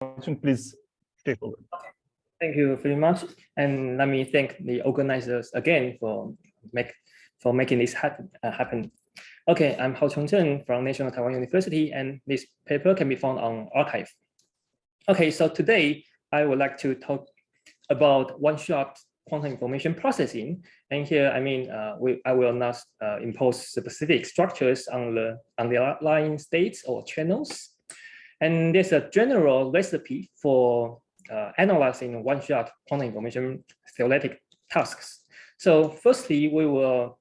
Hao-Chung, please take over. Thank you very much, and let me thank the organizers again for making this happen. Okay, I'm Hao-Chung from National Taiwan University, and this paper can be found on arXiv. Okay, so today I would like to talk about one-shot quantum information processing, and here I mean I will not impose specific structures on the underlying states or channels, and there's a general recipe for analyzing one-shot quantum information theoretic tasks. So firstly, we will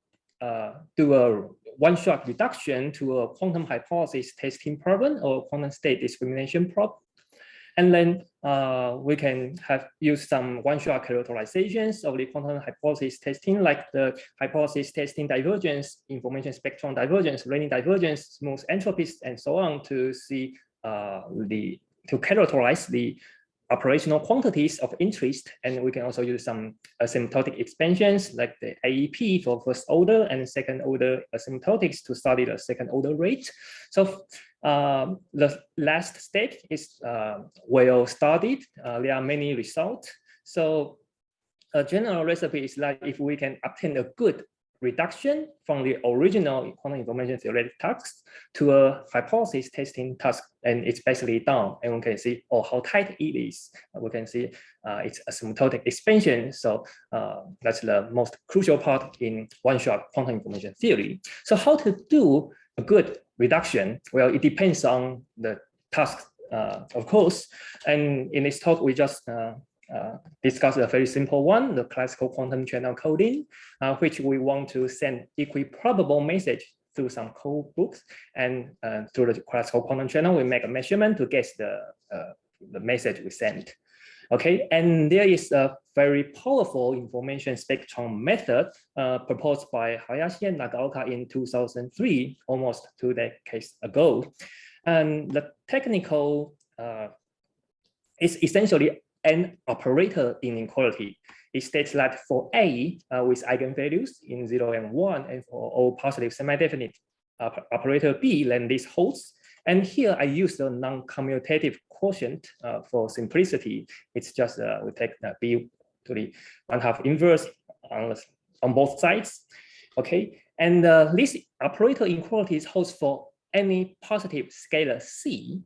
do a one-shot reduction to a quantum hypothesis testing problem or quantum state discrimination problem. And then we can use some one-shot characterizations of the quantum hypothesis testing, like the hypothesis testing divergence, information spectrum divergence, Rayleigh divergence, smooth entropies, and so on, to see to characterize the operational quantities of interest. And we can also use some asymptotic expansions like the AEP for first order and second order asymptotics to study the second order rate. So the last step is well studied. There are many results. So a general recipe is like if we can obtain a good reduction from the original quantum information theoretic task to a hypothesis testing task, and it's basically done, and we can see how tight it is. We can see it's asymptotic expansion. So that's the most crucial part in one-shot quantum information theory. So how to do a good reduction? Well, it depends on the task, of course. And in this talk, we just discuss a very simple one, the classical quantum channel coding, which we want to send equiprobable message through some code books, and through the classical quantum channel, we make a measurement to guess the message we send. Okay, and there is a very powerful information spectrum method proposed by Hayashi and Nagaoka in 2003, almost 2 decades ago. And the technical is essentially an operator inequality. It states that for A with eigenvalues in 0 and 1, and for all positive semi-definite operator B, then this holds. And here I use the non-commutative quotient for simplicity. It's just we take B to the 1/2 inverse on both sides. Okay, and this operator inequality holds for any positive scalar C.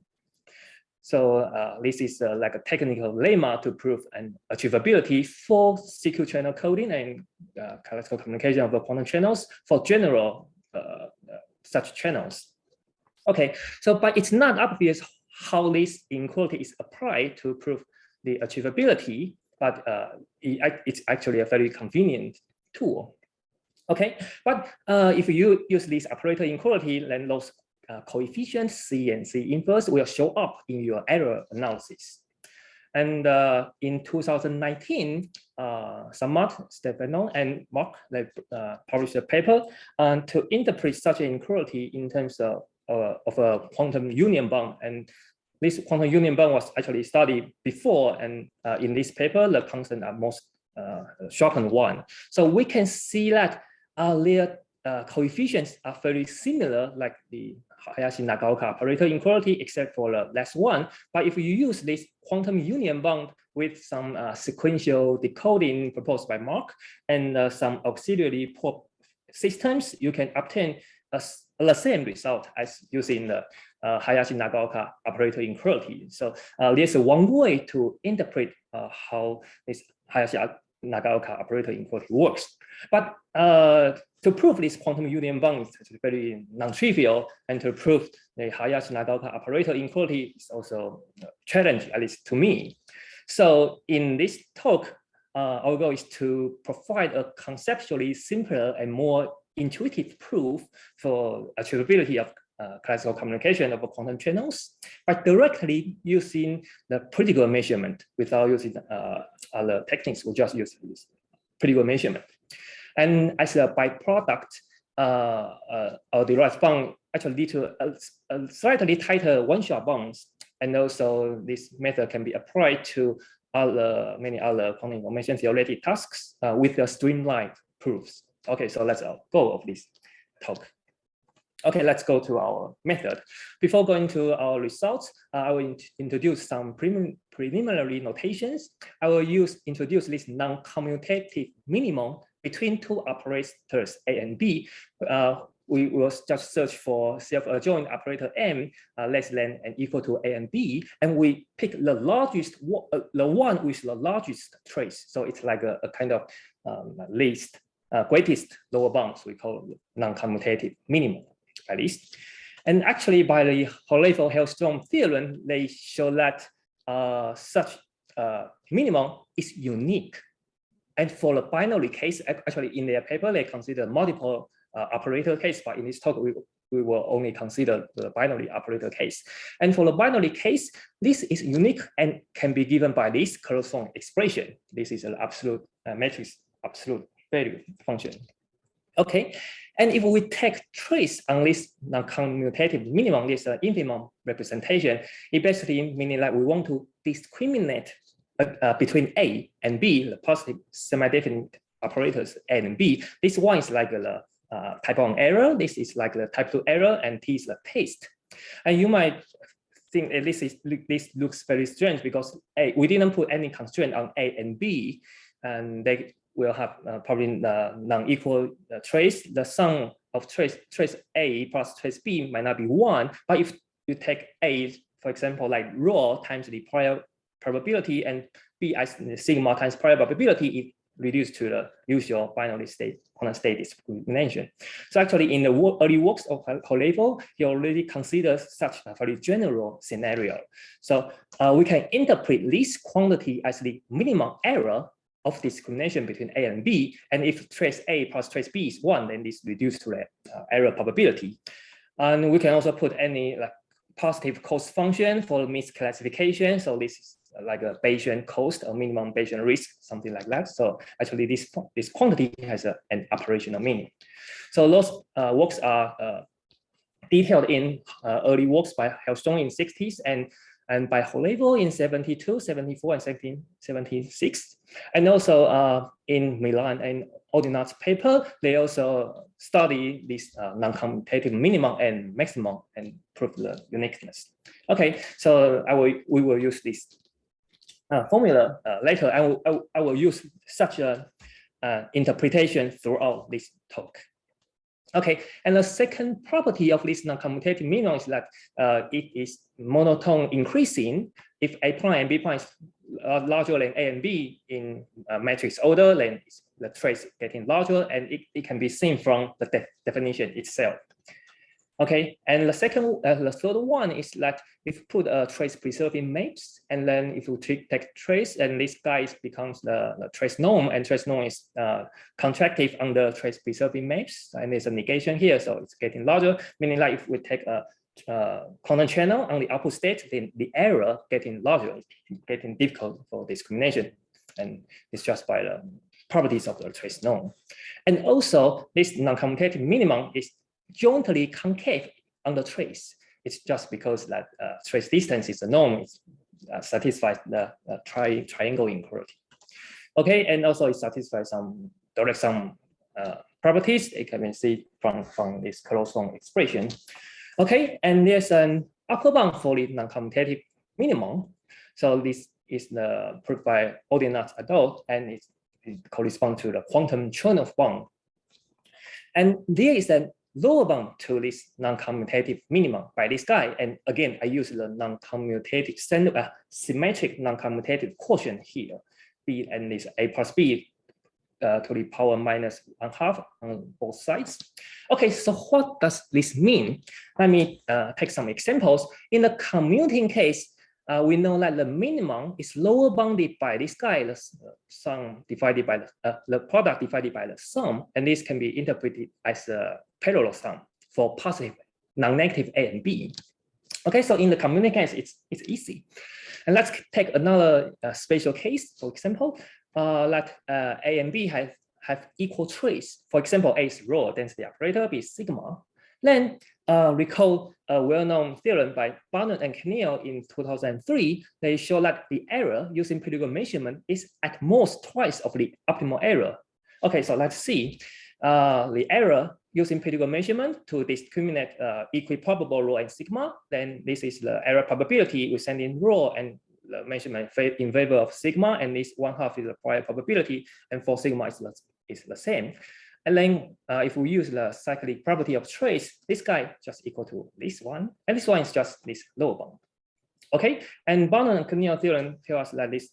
So this is like a technical lemma to prove an achievability for CQ channel coding and classical communication of the quantum channels for general such channels. Okay, so but it's not obvious how this inequality is applied to prove the achievability, but it's actually a very convenient tool. Okay, but if you use this operator inequality, then those coefficients C and C inverse will show up in your error analysis. And in 2019, Samad, Stefano, and Mark, they published a paper to interpret such an inequality in terms of a quantum union bound. And this quantum union bound was actually studied before, and in this paper, the constants are most shortened one. So we can see that their coefficients are very similar, like the Hayashi-Nagaoka operator inequality, except for the last one. But if you use this quantum union bound with some sequential decoding proposed by Mark and some auxiliary port systems, you can obtain the same result as using the Hayashi-Nagaoka operator inequality. So there's one way to interpret how this Hayashi-Nagaoka operator inequality works. But to prove this quantum union bound is very non-trivial, and to prove the Hayashi-Nagaoka operator inequality is also challenging, at least to me. So in this talk, our goal is to provide a conceptually simpler and more intuitive proof for achievability of classical communication of quantum channels by directly using the pretty measurement without using other techniques. We just use this pretty measurement. And as a byproduct, our derived bound actually lead to a slightly tighter one-shot bounds. And also this method can be applied to many other quantum information theoretic tasks with the streamlined proofs. Okay, so let's go of this talk. Okay, let's go to our method. Before going to our results, I will introduce some preliminary notations. I will introduce this non-commutative minimum between two operators A and B. We will just search for self-adjoint operator M less than and equal to A and B, and we pick the largest, the one with the largest trace. So it's like a kind of least, greatest lower bounds. We call non-commutative minimum, at least. And actually, by the Hao-Chung theorem, they show that such minimum is unique. And for the binary case, actually in their paper, they consider multiple operator case, but in this talk, we will only consider the binary operator case. And for the binary case, this is unique and can be given by this closed form expression. This is an absolute matrix, absolute value function. Okay, and if we take trace on this non-commutative minimum, this infimum representation, it basically meaning that we want to discriminate between A and B, the positive semi-definite operators A and B. This one is like the type 1 error, this is like the type 2 error, and T is the test. And you might think that this looks very strange because we didn't put any constraint on A and B, and they will have probably non-equal trace. The sum of trace A plus trace B might not be 1, but if you take A, for example, like rho times the prior probability and B as sigma times prior probability, it reduced to the usual binary state, quantum state discrimination. So actually in the early works of Hao-Chung, he already considers such a very general scenario. So we can interpret this quantity as the minimum error of discrimination between A and B. And if trace A plus trace B is 1, then this reduced to the error probability. And we can also put any like positive cost function for misclassification. So this is like a Bayesian cost or minimum Bayesian risk, something like that. So actually this quantity has an operational meaning. So those works are detailed in early works by Hao-Chung in 60s and by Hao-Chung in 72, 74, and 76. And also in Milan and Ordinat's paper, they also study this non-commutative minimum and maximum and prove the uniqueness. Okay, so we will use this formula later. I will use such a interpretation throughout this talk. Okay, and the second property of this non-commutative minimum is that it is monotone increasing. If A prime and B prime is larger than A and B in matrix order, then the trace getting larger, and it can be seen from the definition itself. Okay, and the third one is that if you put a trace preserving maps, and then if you take trace, and this guy becomes the trace norm, and trace norm is contractive under trace preserving maps, and there's a negation here, so it's getting larger, meaning like if we take a quantum channel on the output state, then the error getting larger, getting difficult for discrimination, and it's just by the properties of the trace norm. And also, this non-commutative minimum is jointly concave on the trace. It's just because that trace distance is the norm, it satisfies the triangle inequality. Okay, and also it satisfies some direct sum properties. It can be seen from this closed form expression. Okay, and there's an upper bound for the non-commutative minimum. So this is proved by Ordinat adult, and it corresponds to the quantum Chernoff bound. And there is a lower bound to this non-commutative minimum by this guy. And again, I use the non-commutative symmetric non-commutative quotient here, B and this A plus B to the power minus 1/2 on both sides. Okay, so what does this mean? Let me take some examples. In the commuting case, we know that the minimum is lower bounded by this guy, the sum divided by the product divided by the sum, and this can be interpreted as a parallel sum for positive, non-negative A and B. Okay, so in the commuting case, it's easy. And let's take another special case. For example, like A and B have equal trace. For example, A is rho density operator, B is sigma. Then recall a well-known theorem by Barnett and Kneel in 2003. They show that the error using polygon measurement is at most twice of the optimal error. Okay, so let's see. The error using pretty good measurement to discriminate equiprobable rho and sigma, then this is the error probability. We send in rho and the measurement in favor of sigma, and this 1/2 is the prior probability, and for sigma is the same. And then if we use the cyclic property of trace, this guy just equal to this one, and this one is just this lower bound. Okay, and Barnum and Knight theorem tell us that this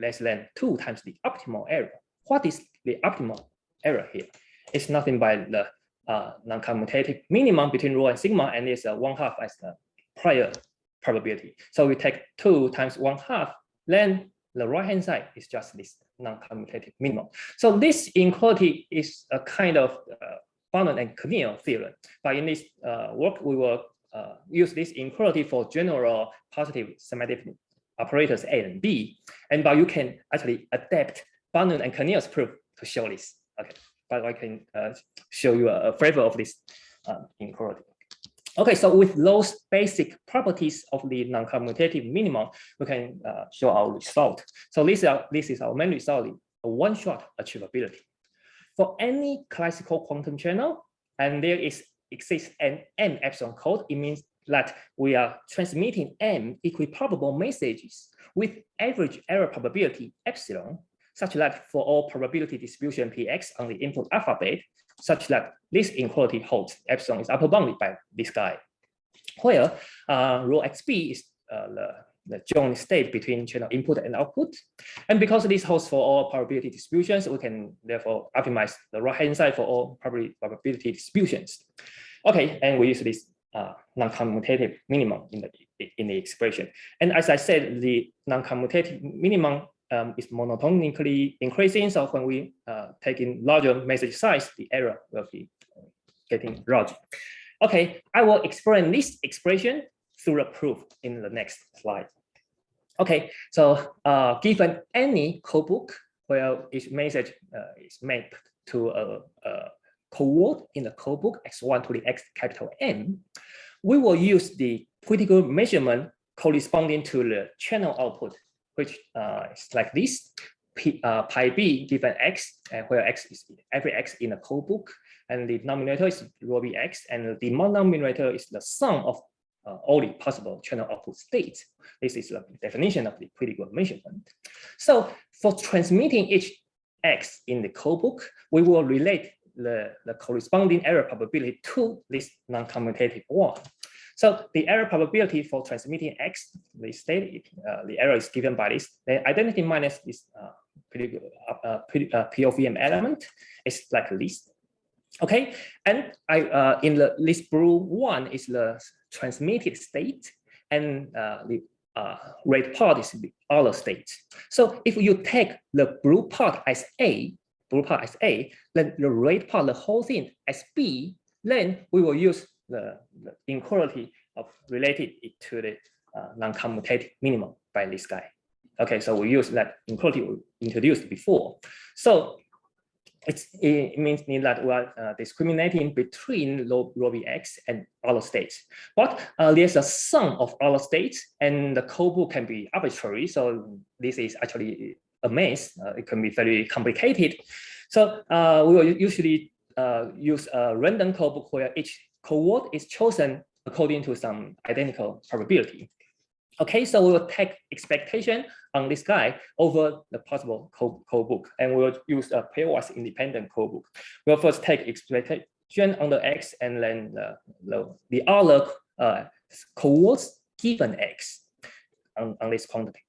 less than 2 times the optimal error. What is the optimal error here? It's nothing but the non-commutative minimum between rho and sigma, and it's 1/2 as the prior probability. So we take 2 times 1/2, then the right-hand side is just this non-commutative minimum. So this inequality is a kind of Barnum and Knight theorem. But in this work, we will use this inequality for general positive symmetric operators A and B. But you can actually adapt Barnum and Knight's proof to show this. Okay, but I can show you a flavor of this inequality. Okay, so with those basic properties of the non-commutative minimum, we can show our result. So this is our main result, a one-shot achievability. For any classical quantum channel, and there exists an m epsilon code, it means that we are transmitting m equiprobable messages with average error probability epsilon, such that for all probability distribution px on the input alphabet, such that this inequality holds, epsilon is upper bounded by this guy, where rho xb is the joint state between channel input and output. And because this holds for all probability distributions, we can therefore optimize the right-hand side for all probability distributions. Okay, and we use this non-commutative minimum in the expression. And as I said, the non-commutative minimum is monotonically increasing. So when we take in larger message size, the error will be getting larger. Okay, I will explain this expression through a proof in the next slide. Okay, so given any codebook where each message is mapped to a code in the codebook x1 to the x capital M, we will use the critical measurement corresponding to the channel output, which is like this, pi b given x, where x is every x in a codebook, and the denominator is rho bx, and the denominator is the sum of all the possible channel output states. This is the definition of the critical measurement. So for transmitting each x in the codebook, we will relate the corresponding error probability to this non-commutative one. So the error probability for transmitting x, the state, the error is given by this. The identity minus this POVM element is like this. Okay, and in the this blue one is the transmitted state, and the red part is the other state. So if you take the blue part as A, then the red part, the whole thing as B, then we will use the inequality of related it to the non-commutative minimum by this guy. Okay, so we use that inequality we introduced before. So it means that we are discriminating between rho bx and other states. But there's a sum of other states, and the codebook can be arbitrary. So this is actually a mess. It can be very complicated. So we will usually use a random codebook where each code is chosen according to some identical probability. Okay, so we will take expectation on this guy over the possible codebook, and we will use a pairwise independent codebook. We'll first take expectation on the x, and then the other codes given x on this quantity.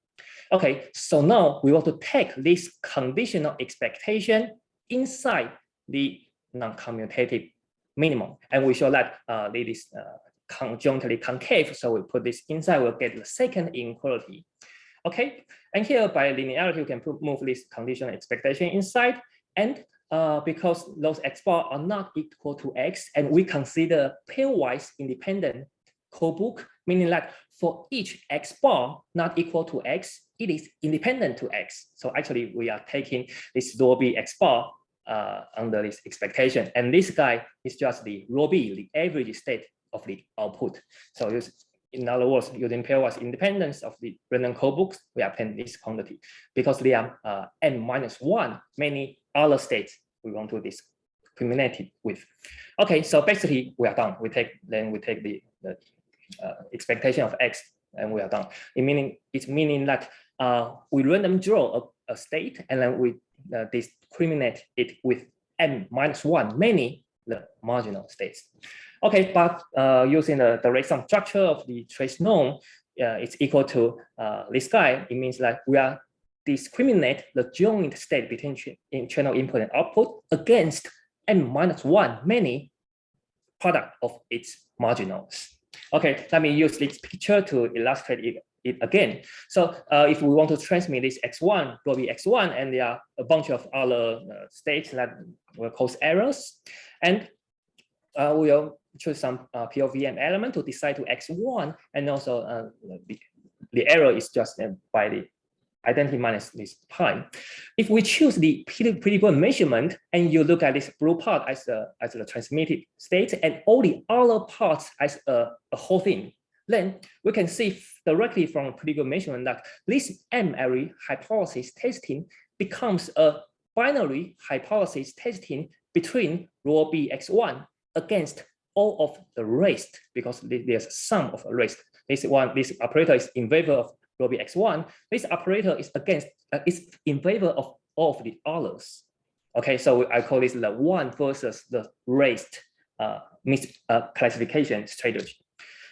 Okay, so now we want to take this conditional expectation inside the non-commutative minimum, and we show that it is conjunctly concave. So we put this inside, we'll get the second inequality. Okay, and here by linearity, we can move this conditional expectation inside, and because those x bar are not equal to x, and we consider pairwise independent codebook, meaning that for each x bar not equal to x, it is independent to x. So actually, we are taking this rho b x bar under this expectation, and this guy is just the rho b, the average state of the output. So in other words, using pairwise independence of the random codebooks, we obtain this quantity. Because there are n-1 many other states we want to discriminated with. Okay, so basically we are done. We take the expectation of X and we are done. It's meaning that we random draw a state and then we discriminate it with n-1 many the marginal states. Okay, but using the direct sum structure of the trace norm, it's equal to this guy. It means that we are discriminate the joint state between channel input and output against n-1 many product of its marginals. Okay, let me use this picture to illustrate it again. So if we want to transmit this x1, will be x1, and there are a bunch of other states that will cause errors, and we'll choose some POVM element to decide to x1, and also the error is just by the identity minus this time. If we choose the predictable measurement and you look at this blue part as the transmitted state and all the other parts as a whole thing, then we can see directly from predictable measurement that this M-array hypothesis testing becomes a binary hypothesis testing between rho B x1 against all of the rest, because there's a sum of a rest. This operator is in favor of rho B x1. This operator is in favor of all of the others. Okay, so I call this the one versus the rest classification strategy.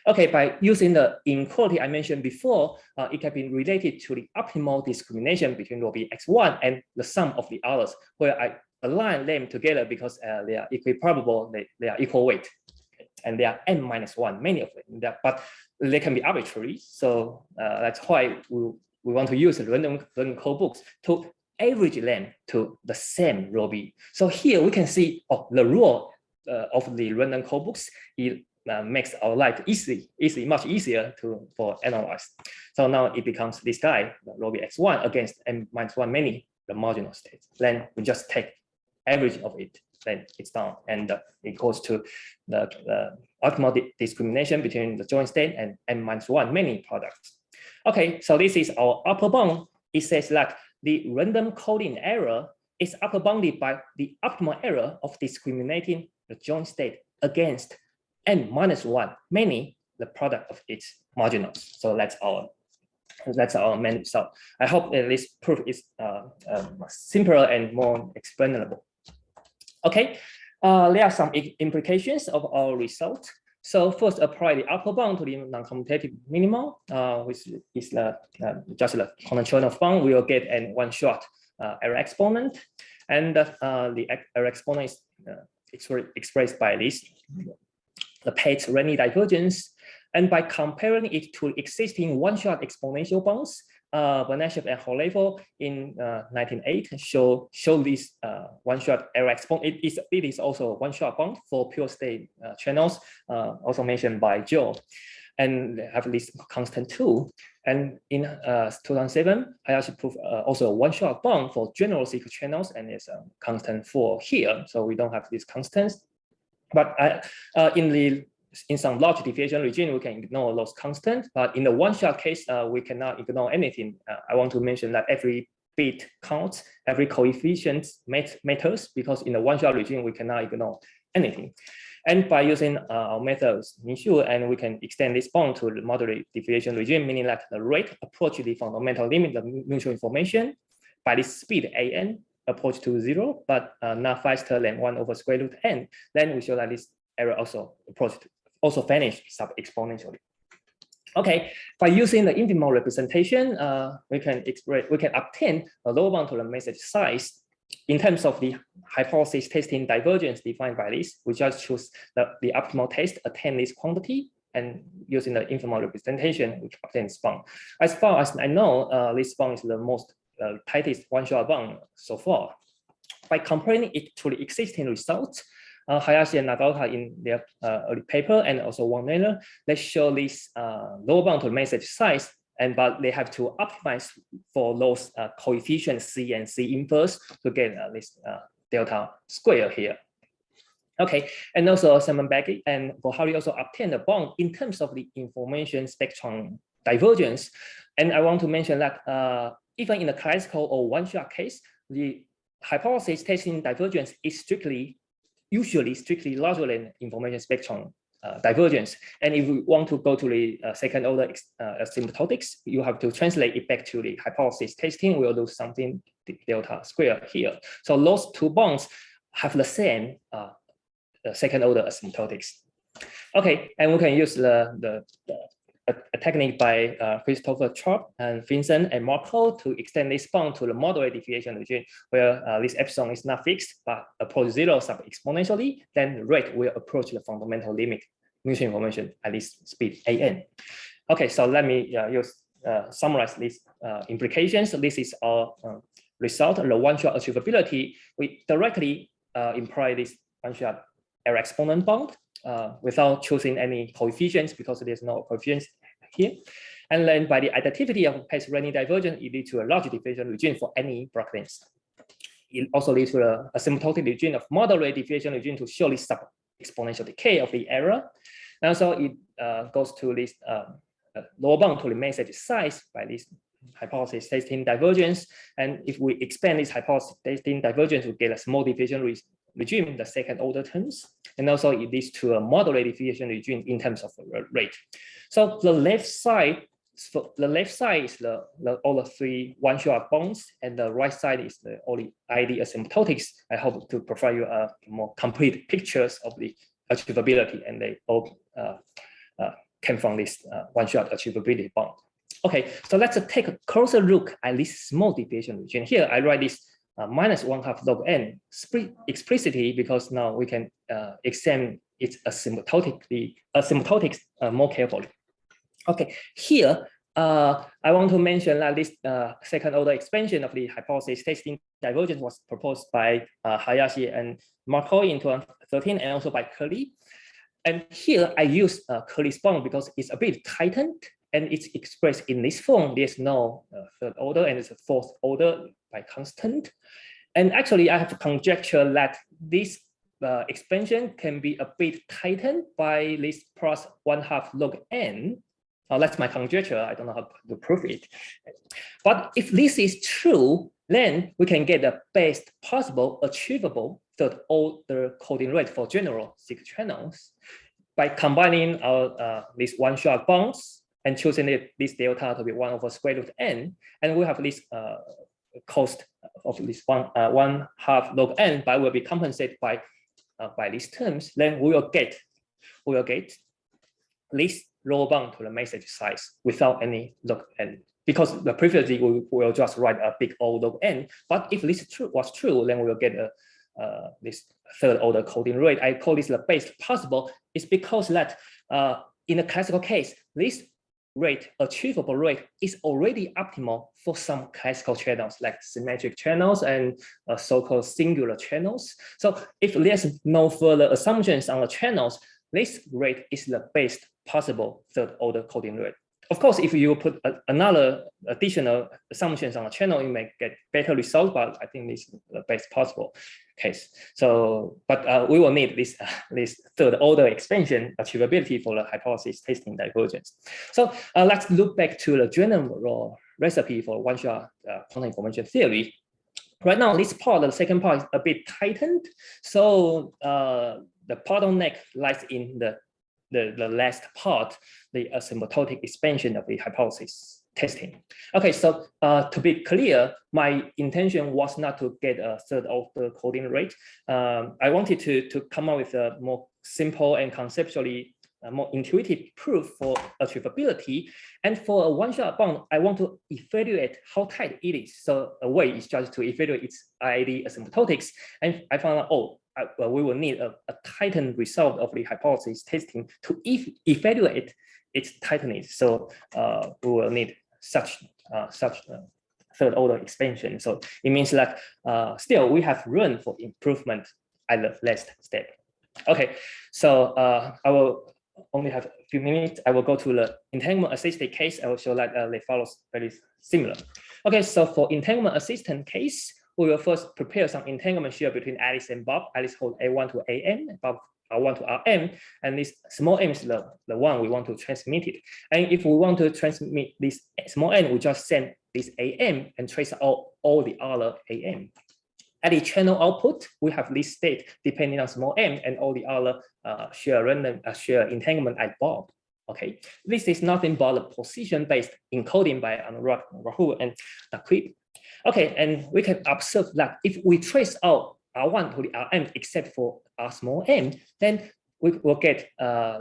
Okay, by using the inequality I mentioned before, it can be related to the optimal discrimination between rho B x1 and the sum of the others, where I align them together because they are equiprobable, they are equal weight, and there are n-1, many of them, but they can be arbitrary. So that's why we want to use random code books to average them to the same rho B. So here we can see the rule of the random code books. It makes our life much easier for analyze. So now it becomes this guy, rho B x1 against n-1 many, the marginal states. Then we just take average of it, then it's done, and it goes to the optimal discrimination between the joint state and n-1 many products. Okay, so this is our upper bound. It says that the random coding error is upper bounded by the optimal error of discriminating the joint state against n-1 many the product of its marginals. So that's our main result. I hope that this proof is simpler and more explainable. Okay, there are some implications of our result. So first, apply the upper bound to the non-commutative minimum, which is just the conventional form. We will get a one-shot error exponent, and the error exponent is expressed by this, the Page Renyi divergence, and by comparing it to existing one-shot exponential bounds. Banashев and Holevo in 1908 show this one-shot error exponent. It is also a one-shot bound for pure state channels, also mentioned by Joe, and they have this constant too. And in 2007, I actually proved also a one-shot bound for general cycle channels, and it's a constant 4 here. So we don't have these constants, but in some large deviation regime, we can ignore those constants, but in the one-shot case, we cannot ignore anything. I want to mention that every bit counts, every coefficient matters, because in the one-shot regime, we cannot ignore anything. And by using our methods, and we can extend this bound to the moderate deviation regime, meaning that the rate approach the fundamental limit of mutual information by this speed an approach to 0, but not faster than 1 over square root n. Then we show that this error also vanish sub-exponentially. Okay, by using the infinite representation, we can obtain a lower bound to the message size. In terms of the hypothesis testing divergence defined by this, we just choose the optimal test, attain this quantity, and using the infinite representation, we can obtain this bound. As far as I know, this bound is the most tightest one-shot bound so far. By comparing it to the existing results, Hayashi and Nagata in their early paper, and also Wang, they show this lower bound to the message size, but they have to optimize for those coefficients C and C inverse to get this delta square here. Okay, and also Simon Beckett and Bohari also obtained a bound in terms of the information spectrum divergence. And I want to mention that even in the classical or one-shot case, the hypothesis testing divergence is strictly usually strictly larger than information spectrum divergence. And if we want to go to the second order asymptotics, you have to translate it back to the hypothesis testing. We'll do something delta square here. So those two bonds have the same second order asymptotics. Okay, and we can use a technique by Christopher Trapp and Vincent and Marco to extend this bond to the moderate deviation region where this epsilon is not fixed but approach zero sub-exponentially, then the rate will approach the fundamental limit mutual information at this speed an. Okay, so let me summarize these implications. This is our result, the one-shot achievability. We directly imply this one-shot error exponent bond without choosing any coefficients because there's no coefficients here. And then by the additivity of phase Renyi divergence, it leads to a large deviation region for any Bragg-length. It also leads to a asymptotic region of moderate deviation region to show this sub-exponential decay of the error. And also it goes to this lower bound to the message size by this hypothesis testing divergence. And if we expand this hypothesis testing divergence, we get a small deviation regime, the second order terms. And also it leads to a moderate deviation regime in terms of rate. So the left side is all the three one-shot bonds, and the right side is the only ID asymptotics. I hope to provide you a more complete pictures of the achievability, and they all came from this one-shot achievability bond. Okay, so let's take a closer look at this small deviation region. Here I write this minus 1/2 log n explicitly because now we can examine its asymptotics more carefully. Okay, here I want to mention that this second order expansion of the hypothesis testing divergence was proposed by Hayashi and Marco in 2013 and also by Curly. And here I use Curly's bond because it's a bit tightened and it's expressed in this form. There's no third order and it's a fourth order by constant. And actually I have conjectured that this expansion can be a bit tightened by this plus 1/2 log n. That's my conjecture. I don't know how to prove it. But if this is true, then we can get the best possible achievable third order coding rate for general 6 channels by combining our these one-shot bonds and choosing this delta to be 1/√n. And we have this cost of this 1/2 log n, but will be compensated by these terms. Then we will get this lower bound to the message size without any log n, because previously we will just write a big O log n. But if this was true, then we will get this third order coding rate. I call this the best possible. It's because that in the classical case, this rate, achievable rate, is already optimal for some classical channels like symmetric channels and so-called singular channels. So if there's no further assumptions on the channels, this rate is the best possible third order coding rate. Of course, if you put another additional assumptions on a channel, you may get better results, but I think this is the best possible case. So, but we will need this third order expansion achievability for the hypothesis testing divergence. So let's look back to the general recipe for one-shot quantum information theory. Right now, this part, the second part, is a bit tightened. So the bottleneck lies in the last part, the asymptotic expansion of the hypothesis testing. Okay, so to be clear, my intention was not to get a third order coding rate. I wanted to come up with a more simple and conceptually more intuitive proof for achievability. And for a one-shot bond, I want to evaluate how tight it is. So a way is just to evaluate its IID asymptotics. And I found out, we will need a tightened result of the hypothesis testing to evaluate its tightness. So we will need such third order expansion. So it means that still we have room for improvement at the last step. Okay, so I will only have a few minutes. I will go to the entanglement assisted case. I will show that they follow very similar. Okay, so for entanglement assistant case, we will first prepare some entanglement shear between Alice and Bob. Alice hold A1 to AN, Bob R1 to Rm, and this small m is the one we want to transmit it. And if we want to transmit this small n, we just send this AM and trace out all the other AM. at the channel output, we have this state depending on small m and all the other shear random shear entanglement at Bob. Okay, this is nothing but a position-based encoding by Rahul and Naquib. Okay, and we can observe that if we trace out R1 to the Rm except for R small m, then we will get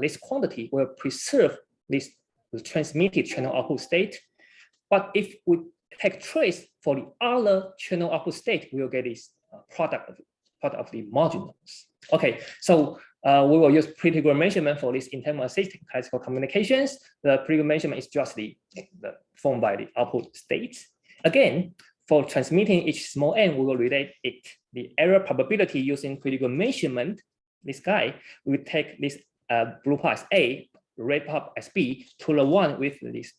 this quantity will preserve this transmitted channel output state. But if we take trace for the other channel output state, we will get this product of the marginals. Okay, so we will use pre-trigger measurement for this entanglement assisted classical communications. The pre-trigger measurement is just the formed by the output states. Again, for transmitting each small n, we will relate it the error probability using pre-trigger measurement. This guy, we take this blue part as A, red part as B, to the one with this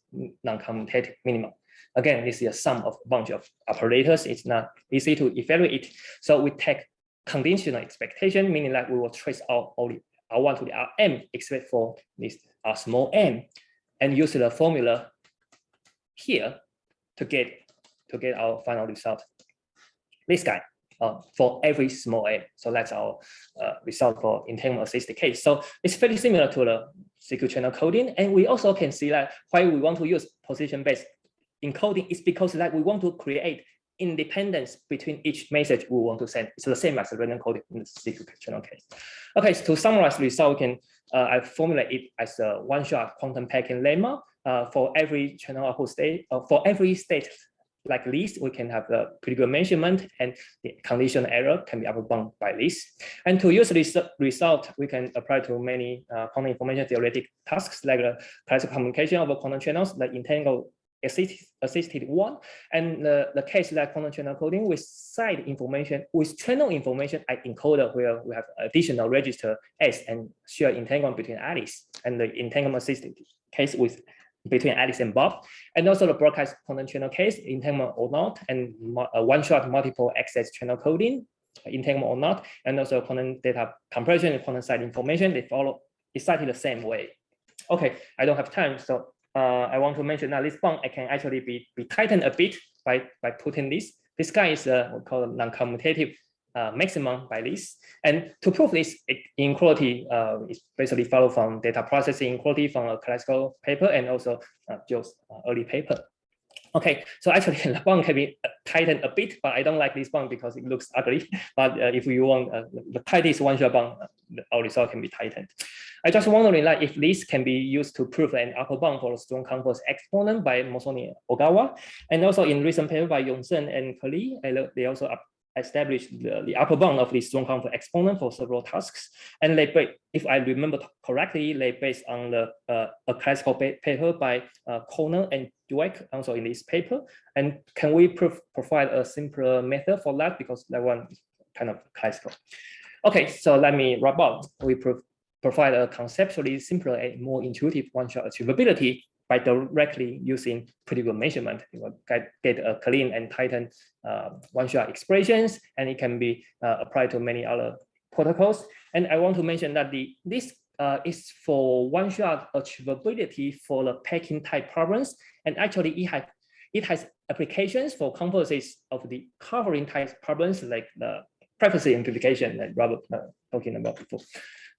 non-commutative minimum. Again, this is a sum of a bunch of operators. It's not easy to evaluate. So we take conditional expectation, meaning that we will trace out only R1 to the Rm except for this R small m, and use the formula here to get our final result. This guy for every small m. So that's our result for entanglement assisted case. So it's very similar to the CQ channel coding, and we also can see that why we want to use position-based encoding is because that we want to create independence between each message we want to send. It's the same as the random coding in the CQ channel case. Okay, so to summarize the result, we can I formulate it as a one-shot quantum packing lemma for every channel output state. For every state like this, we can have the pre-trigger measurement, and the conditional error can be bound by this. And to use this result, we can apply to many quantum information theoretic tasks like the classical communication over quantum channels, the entangled assisted one, and the case like quantum channel coding with side information, with channel information at encoder, where we have additional register S and shear entanglement between Alice, and the entanglement assisted case with between Alice and Bob, and also the broadcast quantum channel case, entanglement or not, and one-shot multiple access channel coding, entanglement or not, and also quantum data compression and quantum side information. They follow exactly the same way. Okay, I don't have time, so I want to mention that this bound can actually be tightened a bit by putting this. This guy is we call non-commutative maximum by this. And to prove this inequality is basically follow from data processing inequality from a classical paper and also Joe's early paper. Okay, so actually the bound can be tightened a bit, but I don't like this bound because it looks ugly. But if you want the tightest one-shot bound, our result can be tightened. I just wondering like if this can be used to prove an upper bound for a strong converse exponent by Mosoni Ogawa, and also in recent paper by Yongsen and Kali, they also established the upper bound of the strong converse exponent for several tasks. And they, if I remember correctly, they based on the a classical paper by Corner and Dweck, also in this paper. And can we provide a simpler method for that, because that one is kind of classical. Okay, so let me wrap up. We provide a conceptually simpler and more intuitive one-shot achievability by directly using pre-trigger measurement. You will get a clean and tighten one-shot expressions, and it can be applied to many other protocols. And I want to mention that this is for one-shot achievability for the packing type problems, and actually it has applications for converses of the covering type problems like the privacy amplification that Robert talking about before.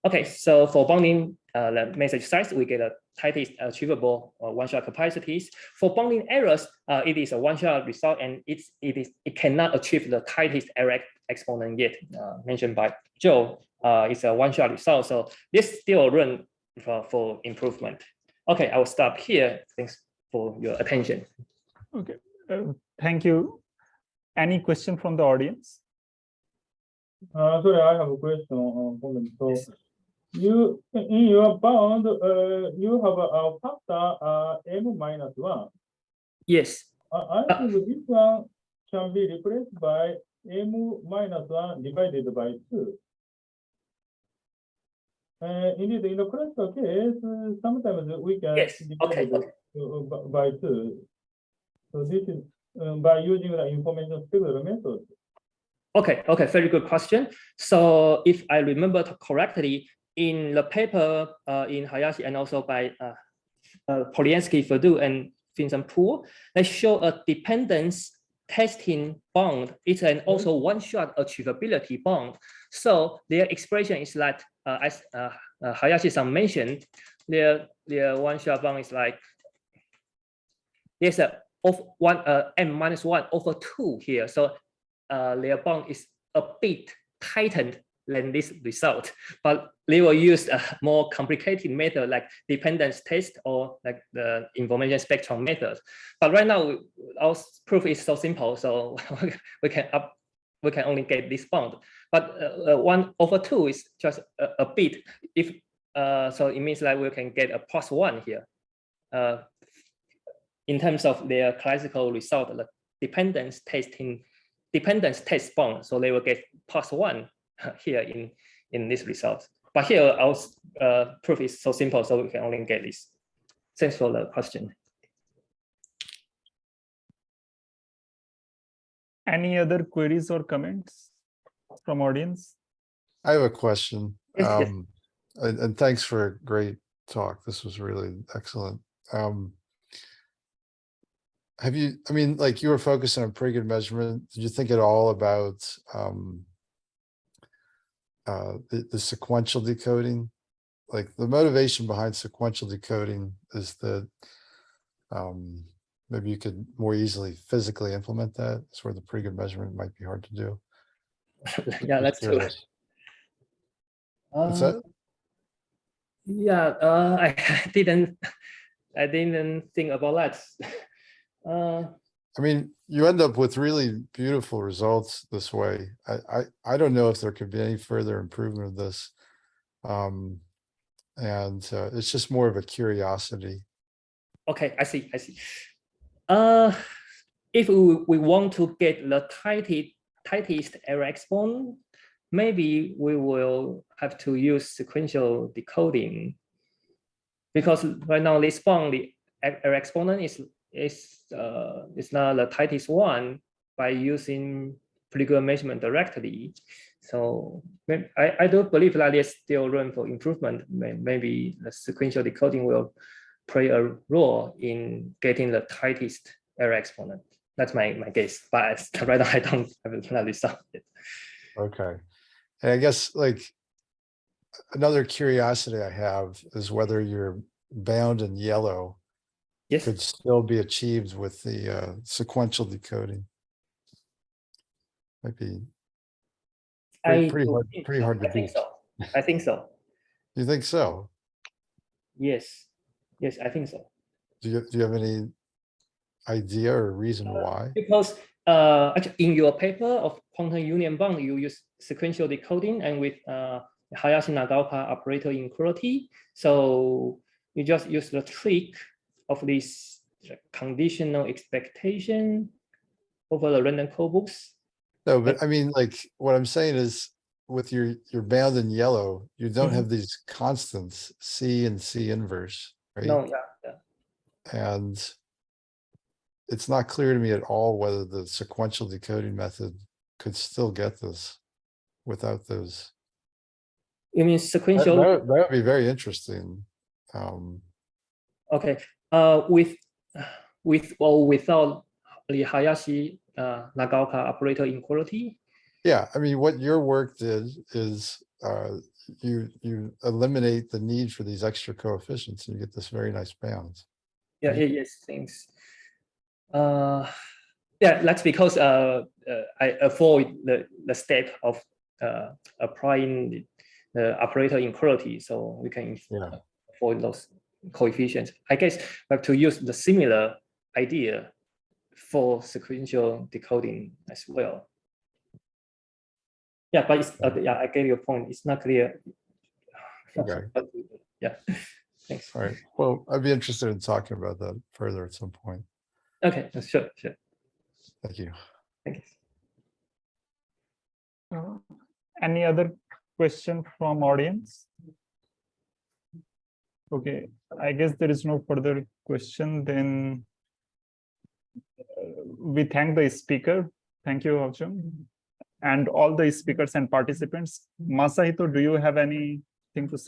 Okay, so for bounding the message size, we get a tightest achievable one-shot capacities. For bounding errors, it is a one-shot result, and it cannot achieve the tightest error exponent yet mentioned by Joe. It's a one-shot result, so this still room for improvement. Okay, I will stop here. Thanks for your attention. Okay, thank you. Any question from the audience? Sorry, I have a question. So you in your bound, you have a factor m-1. Yes. I think this one can be replaced by m-1 divided by 2. Indeed, in the classical case, sometimes we can divide it by 2. So this is by using the information scalar method. Okay, very good question. So if I remember correctly, in the paper in Hayashi and also by Poliansky, Fadu, and Vincent Poole, they show a dependence testing bound. It's an also one-shot achievability bound. So their expression is like, as Hayashi-san mentioned, their one-shot bound is like, there's a of one n-1 over 2 here. So their bound is a bit tightened than this result, but they will use a more complicated method like dependence test or like the information spectrum method. But right now, our proof is so simple, so we can only get this bound. But 1 over 2 is just a bit. If so, it means like we can get a +1 here. In terms of their classical result, the dependence test bound, so they will get +1 here in this result. But here our proof is so simple, so we can only get this. Thanks for the question. Any other queries or comments from audience? I have a question. Yes. And thanks for a great talk. This was really excellent. Have you, I mean, like you were focusing on pretty good measurement. Did you think at all about the sequential decoding? Like the motivation behind sequential decoding is that maybe you could more easily physically implement that. It's where the pretty good measurement might be hard to do. Yeah, that's true. What's that? Yeah, I didn't think about that. I mean, you end up with really beautiful results this way. I don't know if there could be any further improvement of this. It's just more of a curiosity. Okay, I see. If we want to get the tightest error exponent, maybe we will have to use sequential decoding, because right now this bound, the error exponent is not the tightest one by using pretty good measurement directly. So I do believe that there's still room for improvement. Maybe the sequential decoding will play a role in getting the tightest error exponent. That's my guess, but right now I don't have a result yet. Okay. And I guess like another curiosity I have is whether your bound in yellow could still be achieved with the sequential decoding. Might be pretty hard to beat. I think so. You think so? Yes, I think so. Do you have any idea or reason why? Because actually in your paper of quantum union bound, you use sequential decoding and with Hayashi-Nagaoka operator inequality. So you just use the trick of this conditional expectation over the random code books. No, but I mean, like what I'm saying is with your bound in yellow, you don't have these constants C and C inverse, right? No, yeah. And it's not clear to me at all whether the sequential decoding method could still get this without those. You mean sequential? That would be very interesting. Okay. With or without the Hayashi Nagaoka operator inequality? Yeah, I mean, what your work did is you eliminate the need for these extra coefficients, and you get this very nice balance. Yeah. Right? Yes. Thanks. Yeah, that's because I avoid the step of applying the operator inequality, so we can avoid those coefficients. I guess we have to use the similar idea for sequential decoding as well. Yeah, but it's, yeah, I get your point. It's not clear. Okay. Yeah. Thanks. All right. Well, I'd be interested in talking about that further at some point. Okay. Sure. Thank you. Thank you. Any other question from audience? Okay, I guess there is no further question. Then we thank the speaker. Thank you, Hao-Chung, and all the speakers and participants. Masahito, do you have anything to say?